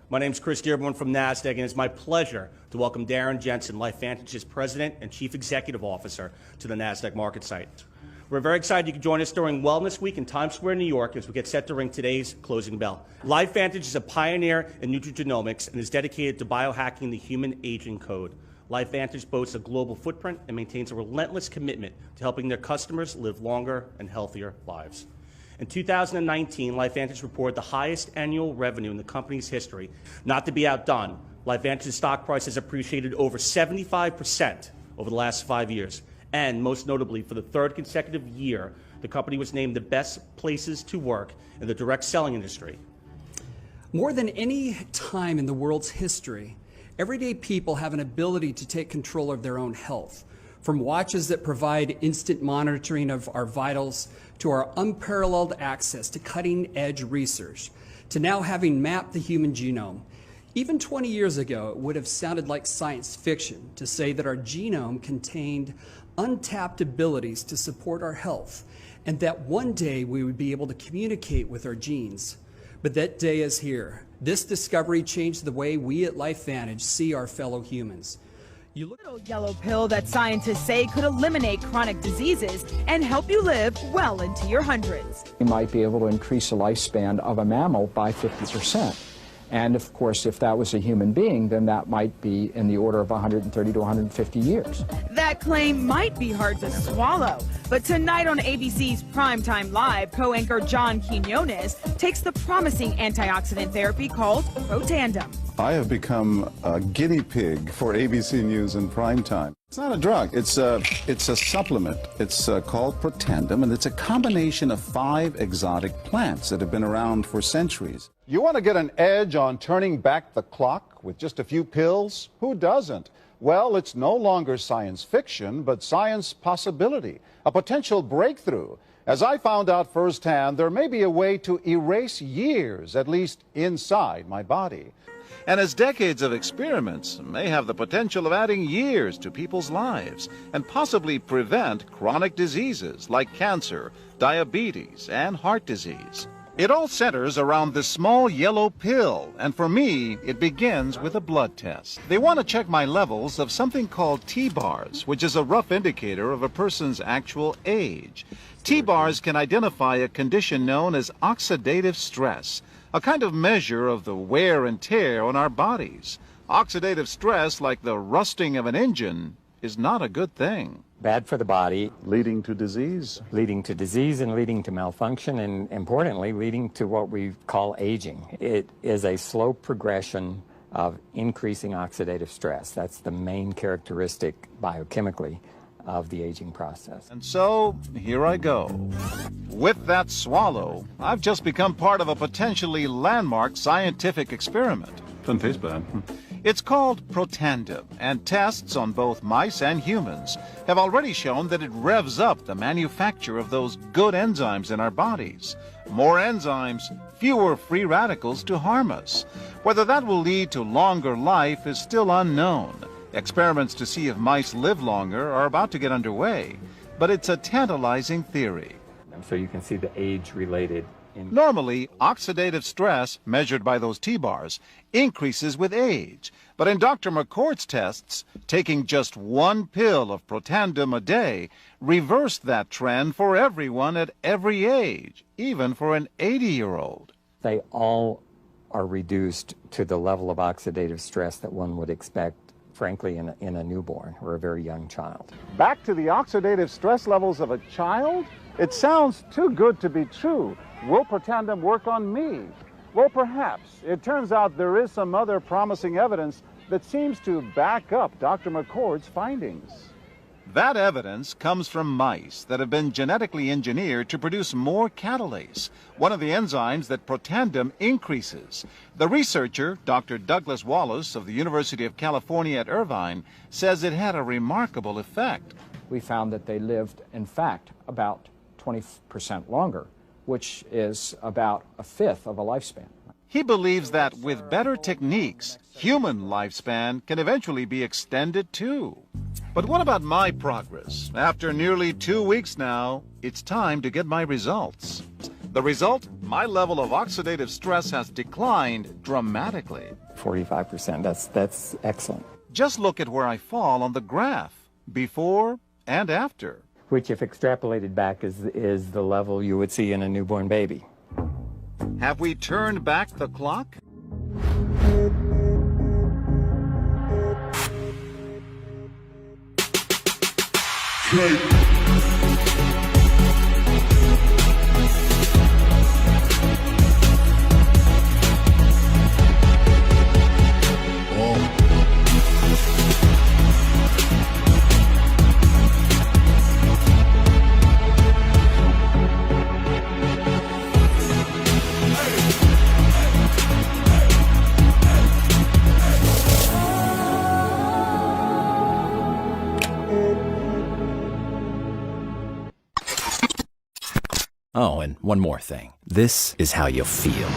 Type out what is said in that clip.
My name is Chris Dearborn from NASDAQ, and it's my pleasure to welcome Darren Jensen, Lifevantage's President and Chief Executive Officer, to the NASDAQ market site. We're very excited you can join us during Wellness Week in Times Square, New York, as we get set to ring today's closing bell. Lifevantage is a pioneer in nutrigenomics and is dedicated to biohacking the human aging code. Lifevantage boasts a global footprint and maintains a relentless commitment to helping their customers live longer and healthier lives. In 2019, Lifevantage reported the highest annual revenue in the company's history. Not to be outdone, Lifevantage's stock price has appreciated over 75% over the last 5 years. And most notably, for the third consecutive year, the company was named the best places to work in the direct selling industry. More than any time in the world's history, everyday people have an ability to take control of their own health. From watches that provide instant monitoring of our vitals, to our unparalleled access to cutting-edge research, to now having mapped the human genome. Even 20 years ago, it would have sounded like science fiction to say that our genome contained untapped abilities to support our health, and that one day we would be able to communicate with our genes. But that day is here. This discovery changed the way we at Lifevantage see our fellow humans. A little yellow pill that scientists say could eliminate chronic diseases and help you live well into your hundreds. You might be able to increase the lifespan of a mammal by 50%. And of course, if that was a human being, then that might be in the order of 130 to 150 years. That claim might be hard to swallow, but tonight on ABC's Primetime Live, co-anchor John Quinones takes the promising antioxidant therapy called Protandim. I have become a guinea pig for ABC News in prime time. It's not a drug, it's a supplement. It's called Protandim, and it's a combination of 5 exotic plants that have been around for centuries. You want to get an edge on turning back the clock with just a few pills? Who doesn't? Well, it's no longer science fiction, but science possibility, a potential breakthrough. As I found out firsthand, there may be a way to erase years, at least inside my body. And as decades of experiments may have the potential of adding years to people's lives and possibly prevent chronic diseases like cancer, diabetes, and heart disease. It all centers around this small yellow pill, and for me, it begins with a blood test. They want to check my levels of something called T-bars, which is a rough indicator of a person's actual age. T-bars can identify a condition known as oxidative stress, a kind of measure of the wear and tear on our bodies. Oxidative stress, like the rusting of an engine, is not a good thing. Bad for the body. Leading to disease. Leading to disease and leading to malfunction, and importantly, leading to what we call aging. It is a slow progression of increasing oxidative stress. That's the main characteristic biochemically of the aging process. And so, here I go. With that swallow, I've just become part of a potentially landmark scientific experiment. Doesn't taste bad. It's called Protandim, and tests on both mice and humans have already shown that it revs up the manufacture of those good enzymes in our bodies. More enzymes, fewer free radicals to harm us. Whether that will lead to longer life is still unknown. Experiments to see if mice live longer are about to get underway, but it's a tantalizing theory. So you can see the age-related. Normally, oxidative stress, measured by those T-bars, increases with age. But in Dr. McCord's tests, taking just 1 pill of Protandim a day reversed that trend for everyone at every age, even for an 80-year-old. They all are reduced to the level of oxidative stress that one would expect, frankly, in a newborn or a very young child. Back to the oxidative stress levels of a child? It sounds too good to be true. Will Protandim work on me? Well, perhaps. It turns out there is some other promising evidence that seems to back up Dr. McCord's findings. That evidence comes from mice that have been genetically engineered to produce more catalase, one of the enzymes that Protandim increases. The researcher, Dr. Douglas Wallace of the University of California at Irvine, says it had a remarkable effect. We found that they lived, in fact, about 20% longer, which is about a fifth of a lifespan. He believes that with better techniques, human lifespan can eventually be extended too. But what about my progress? After nearly 2 weeks now, it's time to get my results. The result? My level of oxidative stress has declined dramatically. 45%, that's excellent. Just look at where I fall on the graph, before and after. Which, if extrapolated back, is the level you would see in a newborn baby. Have we turned back the clock? Oh, and one more thing. This is how you feel.